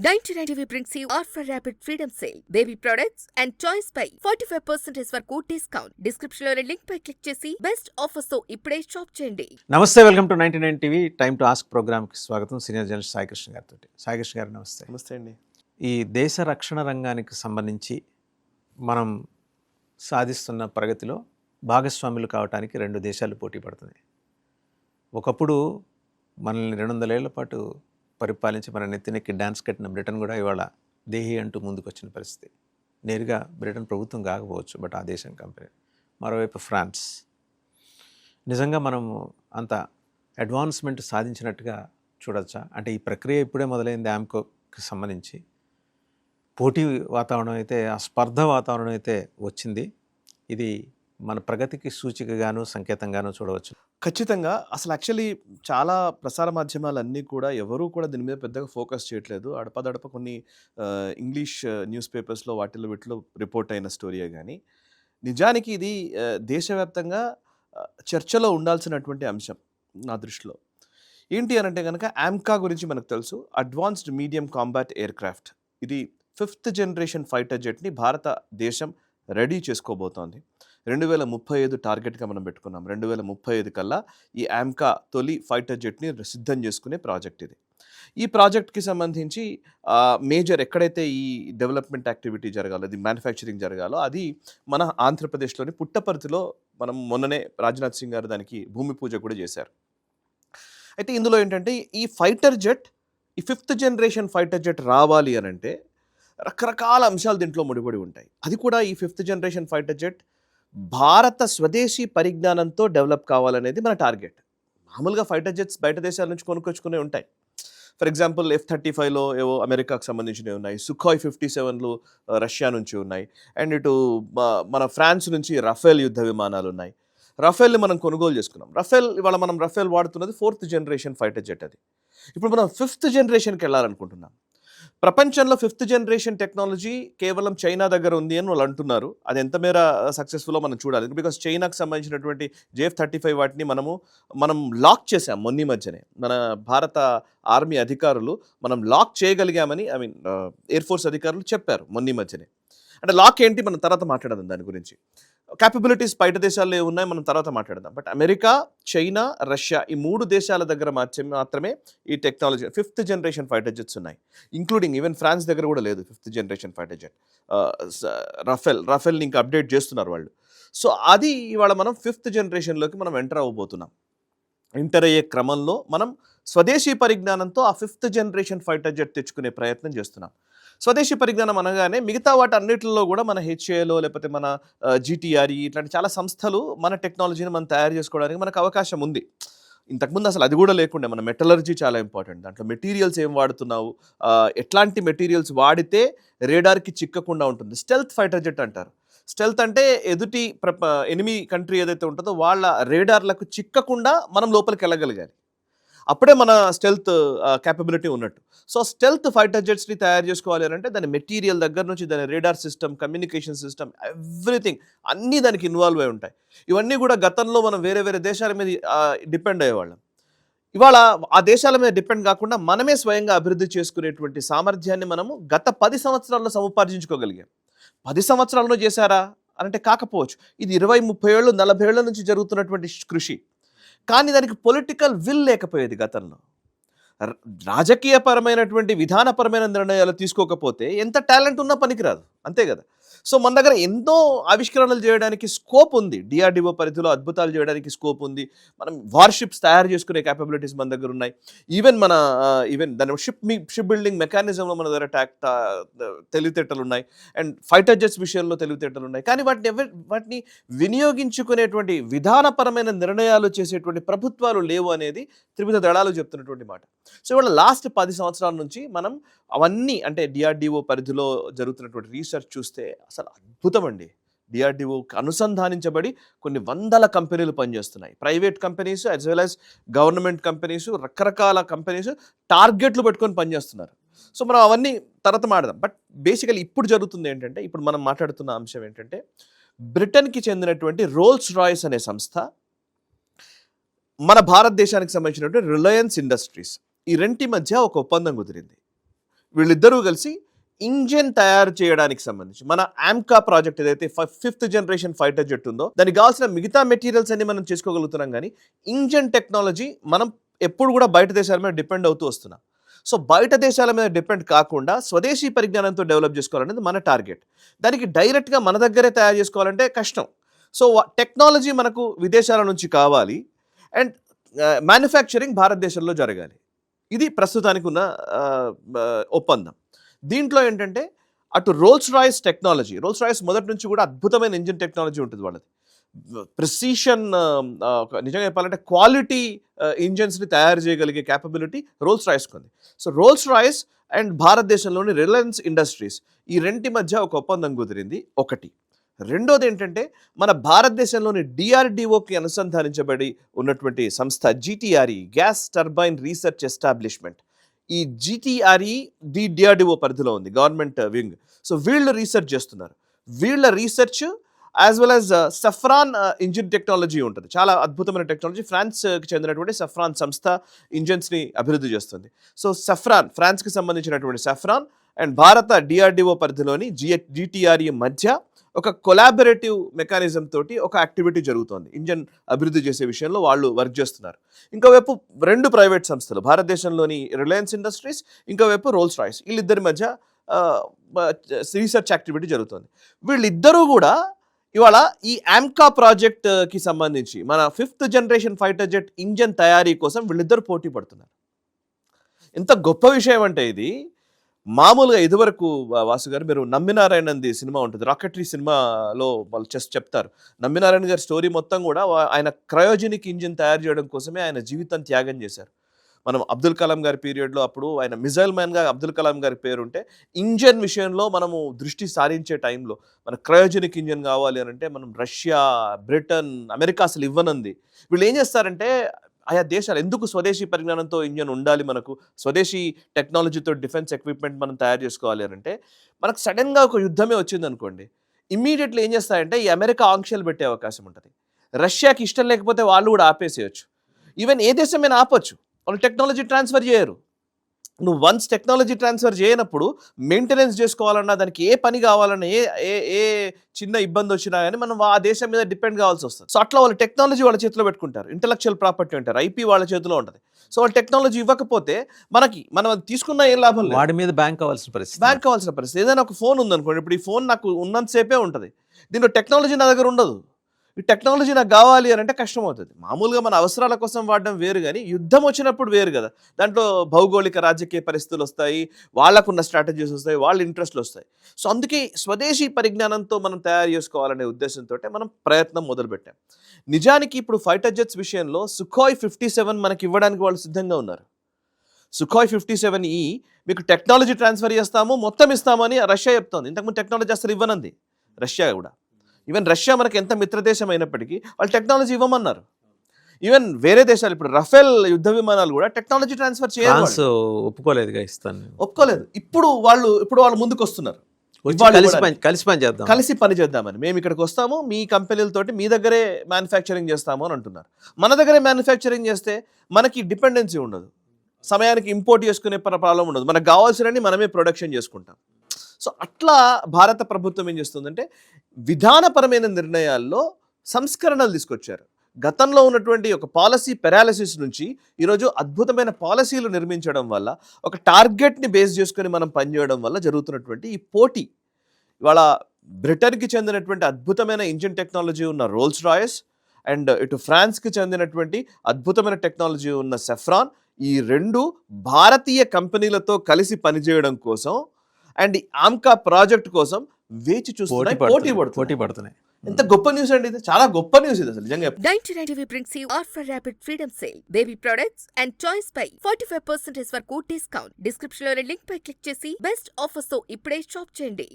99 TV brings you Offer Rapid Freedom Sale. Baby products and toys పై 45% వరకు discount. Description లోని link పై click చేసి best offers తో ఇప్పుడే shop చేయండి. నమస్తే, welcome to 99 TV time to ask ప్రోగ్రామ్కి స్వాగతం. సీనియర్ జర్నలిస్ట్ సాయికృష్ణ గారితో. సాయికృష్ణ గారు నమస్తే. నమస్తే అండి. ఈ దేశ రక్షణ రంగానికి సంబంధించి మనం సాధిస్తున్న ప్రగతిలో భాగస్వాములు కావడానికి రెండు దేశాలు పోటీ పడుతున్నాయి. ఒకప్పుడు మనల్ని 200 ఏళ్ల పాటు పరిపాలించి మన నెత్తినెక్కి డ్యాన్స్ కట్టిన బ్రిటన్ కూడా ఇవాళ దేహి అంటూ ముందుకు వచ్చిన పరిస్థితి. నేరుగా బ్రిటన్ ప్రభుత్వం కాకపోవచ్చు, బట్ ఆ దేశం కంపెనీ. మరోవైపు ఫ్రాన్స్. నిజంగా మనము అంత అడ్వాన్స్మెంట్ సాధించినట్టుగా చూడొచ్చా? అంటే ఈ ప్రక్రియ ఇప్పుడే మొదలైంది. ఆమ్కోకి సంబంధించి పోటీ వాతావరణం అయితే, ఆ స్పర్ధ వాతావరణం అయితే వచ్చింది. ఇది మన ప్రగతికి సూచికగాను సంకేతంగాను చూడవచ్చు. ఖచ్చితంగా. అసలు యాక్చువల్లీ చాలా ప్రసార మాధ్యమాలన్నీ కూడా ఎవరూ కూడా దీని మీద పెద్దగా ఫోకస్ చేయట్లేదు. అడపదడప కొన్ని ఇంగ్లీష్ న్యూస్ పేపర్స్లో వీటిలో రిపోర్ట్ అయిన స్టోరీయే కానీ నిజానికి ఇది దేశవ్యాప్తంగా చర్చలో ఉండాల్సినటువంటి అంశం నా దృష్టిలో. ఏంటి అని అంటే కనుక ఆమ్కా గురించి మనకు తెలుసు. Advanced medium combat aircraft. ఇది 5th జనరేషన్ ఫైటర్ జెట్ని భారతదేశం రెడీ చేసుకోబోతోంది. 2035 టార్గెట్గా మనం పెట్టుకున్నాం. 2035 కల్లా ఈ ఆమ్కా తొలి ఫైటర్ జెట్ని సిద్ధం చేసుకునే ప్రాజెక్ట్ ఇది. ఈ ప్రాజెక్ట్కి సంబంధించి మేజర్ ఎక్కడైతే ఈ డెవలప్మెంట్ యాక్టివిటీ జరగాలో, అది మ్యానుఫ్యాక్చరింగ్ జరగాలో, అది మన ఆంధ్రప్రదేశ్లోని పుట్టపర్తిలో మనం మొన్ననే రాజ్నాథ్ సింగ్ గారు దానికి భూమి పూజ కూడా చేశారు. అయితే ఇందులో ఏంటంటే ఈ ఫైటర్ జెట్, ఈ 5th జనరేషన్ ఫైటర్ జెట్ రావాలి అని అంటే రకరకాల అంశాలు దీంట్లో ముడిపడి ఉంటాయి. అది కూడా ఈ 5th జనరేషన్ ఫైటర్ జెట్ భారత స్వదేశీ పరిజ్ఞానంతో డెవలప్ కావాలనేది మన టార్గెట్. మామూలుగా ఫైటర్ జెట్స్ బయట దేశాల నుంచి కొనుక్కొచ్చుకునే ఉంటాయి. ఫర్ ఎగ్జాంపుల్ F-35లో ఏవో అమెరికాకు సంబంధించినవి ఉన్నాయి. సుఖాయ్ 57లు రష్యా నుంచి ఉన్నాయి. అండ్ ఇటు మన ఫ్రాన్స్ నుంచి రఫేల్ యుద్ధ విమానాలు ఉన్నాయి. రఫేల్ని మనం కొనుగోలు చేసుకున్నాం. ఇవాళ మనం రఫేల్ వాడుతున్నది 4th జనరేషన్ ఫైటర్ జెట్. అది ఇప్పుడు మనం 5th జనరేషన్కి వెళ్ళాలనుకుంటున్నాం. ప్రపంచంలో 5th జనరేషన్ టెక్నాలజీ కేవలం చైనా దగ్గర ఉంది అని వాళ్ళు అంటున్నారు. అది ఎంత మేర సక్సెస్ఫుల్లో మనం చూడాలి. బికాస్ చైనాకు సంబంధించినటువంటి JF-35 వాటిని మనం లాక్ చేసాం మొన్న మధ్యనే. మన భారత ఆర్మీ అధికారులు మనం లాక్ చేయగలిగామని ఎయిర్ ఫోర్స్ అధికారులు చెప్పారు మొన్న మధ్యనే. అంటే లాక్ ఏంటి మనం తర్వాత మాట్లాడదాం. దాని గురించి క్యాపబిలిటీస్ బయట దేశాల్లో ఉన్నాయి, మనం తర్వాత మాట్లాడదాం. బట్ అమెరికా, చైనా, రష్యా ఈ 3 దేశాల దగ్గర మాత్రమే ఈ technology 5th generation fighter jets ఉన్నాయి. ఇంక్లూడింగ్ ఈవెన్ ఫ్రాన్స్ దగ్గర కూడా లేదు 5th జనరేషన్ ఫైటర్ జెట్. రఫేల్ని ఇంకా అప్డేట్ చేస్తున్నారు వాళ్ళు. సో అది ఇవాళ మనం 5th జనరేషన్లోకి మనం ఎంటర్ అవ్వబోతున్నాం. ఎంటర్ అయ్యే క్రమంలో మనం స్వదేశీ పరిజ్ఞానంతో ఆ 5th జనరేషన్ ఫైటర్ జెట్ తెచ్చుకునే ప్రయత్నం చేస్తున్నాం. స్వదేశీ పరిజ్ఞానం అనగానే మిగతా వాటి అన్నిటిలో కూడా మన HALO లేకపోతే మన GTRE ఇట్లాంటి చాలా సంస్థలు మన టెక్నాలజీని మనం తయారు చేసుకోవడానికి మనకు అవకాశం ఉంది. ఇంతకుముందు అసలు అది కూడా లేకుండే. మన మెటలర్జీ చాలా ఇంపార్టెంట్. దాంట్లో మెటీరియల్స్ ఏం వాడుతున్నావు, ఎట్లాంటి మెటీరియల్స్ వాడితే రేడార్కి చిక్కకుండా ఉంటుంది. స్టెల్త్ ఫైటర్ జెట్ అంటారు. స్టెల్త్ అంటే ఎదుటి ఎనిమీ కంట్రీ ఏదైతే ఉంటుందో వాళ్ళ రేడార్లకు చిక్కకుండా మనం లోపలికి వెళ్ళగలిగాలి. అప్పుడే మన స్టెల్త్ క్యాపబిలిటీ ఉన్నట్టు. సో స్టెల్త్ ఫైటర్ జెట్స్ని తయారు చేసుకోవాలి అని అంటే దాని మెటీరియల్ దగ్గర నుంచి దాని radar system, communication system, everything అన్నీ దానికి ఇన్వాల్వ్ అయి ఉంటాయి. ఇవన్నీ కూడా గతంలో మనం వేరే వేరే దేశాల మీద డిపెండ్ అయ్యేవాళ్ళం. ఇవాళ ఆ దేశాల మీద డిపెండ్ కాకుండా మనమే స్వయంగా అభివృద్ధి చేసుకునేటువంటి సామర్థ్యాన్ని మనము గత 10 సంవత్సరాల్లో సముపార్జించుకోగలిగాం. 10 సంవత్సరాల్లో చేశారా అంటే కాకపోవచ్చు. ఇది 20, 30 ఏళ్ళు, 40 ఏళ్ల నుంచి జరుగుతున్నటువంటి కృషి. కానీ దానికి పొలిటికల్ విల్ లేకపోయేది గతంలో. రాజకీయపరమైనటువంటి విధానపరమైన నిర్ణయాలు తీసుకోకపోతే ఎంత టాలెంట్ ఉన్నా పనికిరాదు, అంతే కదా. సో మన దగ్గర ఎంతో ఆవిష్కరణలు చేయడానికి స్కోప్ ఉంది. DRDO పరిధిలో అద్భుతాలు చేయడానికి స్కోప్ ఉంది. మనం వార్షిప్స్ తయారు చేసుకునే క్యాపబిలిటీస్ మన దగ్గర ఉన్నాయి. ఈవెన్ దాని షిప్ బిల్డింగ్ మెకానిజంలో మన దగ్గర తెలివితేటలు ఉన్నాయి. అండ్ ఫైటర్ జెట్స్ విషయంలో తెలివితేటలు ఉన్నాయి. కానీ వాటిని వినియోగించుకునేటువంటి విధానపరమైన నిర్ణయాలు చేసేటువంటి ప్రభుత్వాలు లేవు అనేది త్రివిధ దళాలు చెప్తున్నటువంటి మాట. సో ఇవాళ లాస్ట్ 10 సంవత్సరాల నుంచి మనం అవన్నీ అంటే DRDO పరిధిలో జరుగుతున్నటువంటి రీసెర్చ్ చూస్తే అసలు అద్భుతం అండి. DRDOకి అనుసంధానించబడి కొన్ని 100 కంపెనీలు పనిచేస్తున్నాయి. Private companies as well as government companies, రకరకాల కంపెనీస్ టార్గెట్లు పెట్టుకొని పనిచేస్తున్నారు. సో మనం అవన్నీ తర్వాత మాట్లాడదాం. బట్ బేసికలీ ఇప్పుడు జరుగుతుంది ఏంటంటే, ఇప్పుడు మనం మాట్లాడుతున్న అంశం ఏంటంటే, బ్రిటన్కి చెందినటువంటి రోల్స్ రాయ్స్ అనే సంస్థ మన భారతదేశానికి సంబంధించినటువంటి రిలయన్స్ ఇండస్ట్రీస్ ఈ రెంటి మధ్య ఒక ఒప్పందం కుదిరింది. వీళ్ళిద్దరూ కలిసి ఇంజిన్ తయారు చేయడానికి సంబంధించి మన ఆమ్కా ప్రాజెక్ట్ ఏదైతే 5th జనరేషన్ ఫైటర్ జెట్ ఉందో దానికి కావాల్సిన మిగతా మెటీరియల్స్ అన్ని మనం చేసుకోగలుగుతున్నాం, కానీ ఇంజిన్ టెక్నాలజీ మనం ఎప్పుడు కూడా బయట దేశాల మీద డిపెండ్ అవుతూ వస్తున్నాం. సో బయట దేశాల మీద డిపెండ్ కాకుండా స్వదేశీ పరిజ్ఞానంతో డెవలప్ చేసుకోవాలనేది మన టార్గెట్. దానికి డైరెక్ట్గా మన దగ్గరే తయారు చేసుకోవాలంటే కష్టం. సో టెక్నాలజీ మనకు విదేశాల నుంచి కావాలి అండ్ మ్యానుఫ్యాక్చరింగ్ భారతదేశంలో జరగాలి. ఇది ప్రస్తుతానికి ఉన్న ఒప్పందం. దీంట్లో ఏంటంటే అటు Rolls Royce technology, Rolls Royce మొదటి నుంచి కూడా అద్భుతమైన ఇంజిన్ టెక్నాలజీ ఉంటుంది వాళ్ళది. ప్రెసిషన్, నిజంగా చెప్పాలంటే క్వాలిటీ ఇంజిన్స్ని తయారు చేయగలిగే క్యాపబిలిటీ రోల్స్ రాయిస్కి ఉంది. సో రోల్స్ రాయిస్ అండ్ భారతదేశంలోని రిలయన్స్ ఇండస్ట్రీస్ ఈ రెంటి మధ్య ఒక ఒప్పందం కుదిరింది ఒకటి. రెండోది ఏంటంటే మన భారతదేశంలోని డిఆర్డిఓకి అనుసంధానించబడి ఉన్నటువంటి సంస్థ GTRE, gas turbine research establishment. ఈ GTRE డిఆర్డిఓ పరిధిలో ఉంది, గవర్నమెంట్ వింగ్. సో వీళ్ళు రీసెర్చ్ చేస్తున్నారు. వీళ్ళ research as well as saffron engine technology ఉంటుంది, చాలా అద్భుతమైన టెక్నాలజీ. ఫ్రాన్స్కి చెందినటువంటి సఫ్రాన్ సంస్థ ఇంజిన్స్ని అభివృద్ధి చేస్తుంది. సో సఫ్రాన్, ఫ్రాన్స్కి సంబంధించినటువంటి సఫ్రాన్ అండ్ భారత డిఆర్డిఓ పరిధిలోని GTRE మధ్య ఒక కొలాబరేటివ్ మెకానిజం తోటి ఒక యాక్టివిటీ జరుగుతోంది. ఇంజన్ అభివృద్ధి చేసే విషయంలో వాళ్ళు వర్క్ చేస్తున్నారు. ఇంకోవైపు 2 ప్రైవేట్ సంస్థలు, భారతదేశంలోని రిలయన్స్ ఇండస్ట్రీస్, ఇంకోవైపు రోల్స్ రాయిస్, వీళ్ళిద్దరి మధ్య రీసెర్చ్ యాక్టివిటీ జరుగుతుంది. వీళ్ళిద్దరూ కూడా ఇవాళ ఈ ఆమ్కా ప్రాజెక్ట్కి సంబంధించి మన 5th generation fighter jet engine తయారీ కోసం వీళ్ళిద్దరు పోటీ పడుతున్నారు. ఎంత గొప్ప విషయం అంటే ఇది మామూలుగా ఇదివరకు వాసు గారు మీరు నమ్మినారాయణది సినిమా ఉంటుంది, రాకెటరీ సినిమాలో వాళ్ళు చెప్తారు. నమ్మినారాయణ గారి స్టోరీ మొత్తం కూడా ఆయన క్రయోజెనిక్ ఇంజిన్ తయారు చేయడం కోసమే ఆయన జీవితం త్యాగం చేశారు. మనం అబ్దుల్ కలాం గారి పీరియడ్లో అప్పుడు ఆయన మిజైల్ మ్యాన్గా అబ్దుల్ కలాం గారి పేరుంటే ఇంజన్ విషయంలో మనము దృష్టి సారించే టైంలో మన క్రయోజెనిక్ ఇంజన్ కావాలి అని అంటే మనం రష్యా, బ్రిటన్, అమెరికా అసలు ఇవ్వనంది. వీళ్ళు ఏం చేస్తారంటే ఆయా దేశాలు ఎందుకు స్వదేశీ పరిజ్ఞానంతో ఇంజన్ ఉండాలి, మనకు స్వదేశీ టెక్నాలజీతో డిఫెన్స్ ఎక్విప్మెంట్ మనం తయారు చేసుకోవాలి అని అంటే మనకు సడన్గా ఒక యుద్ధమే వచ్చింది అనుకోండి, ఇమ్మీడియట్లీ ఏం చేస్తారంటే ఈ అమెరికా ఆంక్షలు పెట్టే అవకాశం ఉంటుంది. రష్యాకి ఇష్టం లేకపోతే వాళ్ళు కూడా ఆపేసేయచ్చు. ఈవెన్ ఏ దేశమైనా ఆపొచ్చు, వాళ్ళు టెక్నాలజీ ట్రాన్స్ఫర్ చేయరు. నువ్వు వన్స్ టెక్నాలజీ ట్రాన్స్ఫర్ చేయనప్పుడు మెయింటెనెన్స్ చేసుకోవాలన్నా, దానికి ఏ పని కావాలన్నా, ఏ చిన్న ఇబ్బంది వచ్చినా కానీ మనం ఆ దేశం మీద డిపెండ్ కావాల్సి వస్తుంది. సో అట్లా వాళ్ళు టెక్నాలజీ వాళ్ళ చేతిలో పెట్టుకుంటారు, ఇంటలెక్చువల్ ప్రాపర్టీ ఉంటారు, IP వాళ్ళ చేతిలో ఉంటుంది. సో వాళ్ళు టెక్నాలజీ ఇవ్వకపోతే మనం తీసుకున్న ఏం లాభం లేదు, వాడి మీద బ్యాంక్ కావాల్సిన పరిస్థితి. ఏదైనా ఒక ఫోన్ ఉందనుకోండి, ఇప్పుడు ఈ ఫోన్ నాకు ఉన్నంతసేపే ఉంటుంది, దీంట్లో టెక్నాలజీ నా దగ్గర ఉండదు. ఈ టెక్నాలజీ నాకు కావాలి అని అంటే కష్టం అవుతుంది. మామూలుగా మన అవసరాల కోసం వాడడం వేరు, కానీ యుద్ధం వచ్చినప్పుడు వేరు కదా. దాంట్లో భౌగోళిక రాజకీయ పరిస్థితులు వస్తాయి, వాళ్ళకున్న స్ట్రాటజీస్ వస్తాయి, వాళ్ళ ఇంట్రెస్ట్లు వస్తాయి. సో అందుకే స్వదేశీ పరిజ్ఞానంతో మనం తయారు చేసుకోవాలనే ఉద్దేశంతో మనం ప్రయత్నం మొదలుపెట్టాం. నిజానికి ఇప్పుడు ఫైటర్ జెట్స్ విషయంలో సుఖోయ్ 57 మనకి ఇవ్వడానికి వాళ్ళు సిద్ధంగా ఉన్నారు. సుఖోయ్ 57E మీకు టెక్నాలజీ ట్రాన్స్ఫర్ చేస్తాము, మొత్తం ఇస్తామని రష్యా చెప్తోంది. ఇంతకుముందు టెక్నాలజీ అసలు ఇవ్వనంది రష్యా కూడా. ఈవెన్ రష్యా మనకి ఎంత మిత్రదేశం అయినప్పటికీ వాళ్ళు టెక్నాలజీ ఇవ్వమన్నారు. ఈవెన్ వేరే దేశాలు ఇప్పుడు రఫేల్ యుద్ధ విమానాలు కూడా టెక్నాలజీ ట్రాన్స్ఫర్ ఒప్పుకోలేదు. ఇప్పుడు వాళ్ళు ముందుకు వస్తున్నారు, కలిసి పని చేద్దామని. మేము ఇక్కడికి వస్తాము, మీ కంపెనీలతోటి మీ దగ్గరే మ్యానుఫ్యాక్చరింగ్ చేస్తాము అని అంటున్నారు. మన దగ్గరే మ్యానుఫ్యాక్చరింగ్ చేస్తే మనకి డిపెండెన్సీ ఉండదు, సమయానికి ఇంపోర్ట్ చేసుకునే ప్రాబ్లం ఉండదు, మనకు కావాల్సినవి మనమే ప్రొడక్షన్ చేసుకుంటాం. సో అట్లా భారత ప్రభుత్వం ఏం చేస్తుందంటే విధానపరమైన నిర్ణయాల్లో సంస్కరణలు తీసుకొచ్చారు. గతంలో ఉన్నటువంటి ఒక పాలసీ పెరాలసిస్ నుంచి ఈరోజు అద్భుతమైన పాలసీలు నిర్మించడం వల్ల, ఒక టార్గెట్ని బేస్ చేసుకొని మనం పనిచేయడం వల్ల జరుగుతున్నటువంటి ఈ పోటీ. ఇవాళ బ్రిటన్కి చెందినటువంటి అద్భుతమైన ఇంజిన్ టెక్నాలజీ ఉన్న రోల్స్ రాయిస్ అండ్ ఇటు ఫ్రాన్స్కి చెందినటువంటి అద్భుతమైన టెక్నాలజీ ఉన్న సఫ్రాన్, ఈ 2 భారతీయ కంపెనీలతో కలిసి పనిచేయడం కోసం అండ్ ఆమ్కా ప్రాజెక్ట్ కోసం వేచి చూస్తున్నాయి, పోటీ పడుతున్నాయి. ఎంత గొప్ప న్యూస్ అండి ఇది, చాలా గొప్ప న్యూస్ ఇది అసలు నిజంగా. 99 TV brings you Offer Rapid Freedom Sale. Baby products and toys పై 45% వరకు డిస్కౌంట్. డిస్క్రిప్షన్ లో లింక్ పై క్లిక్ చేసి బెస్ట్ ఆఫర్స్ తో ఇప్పుడే షాప్ చేయండి.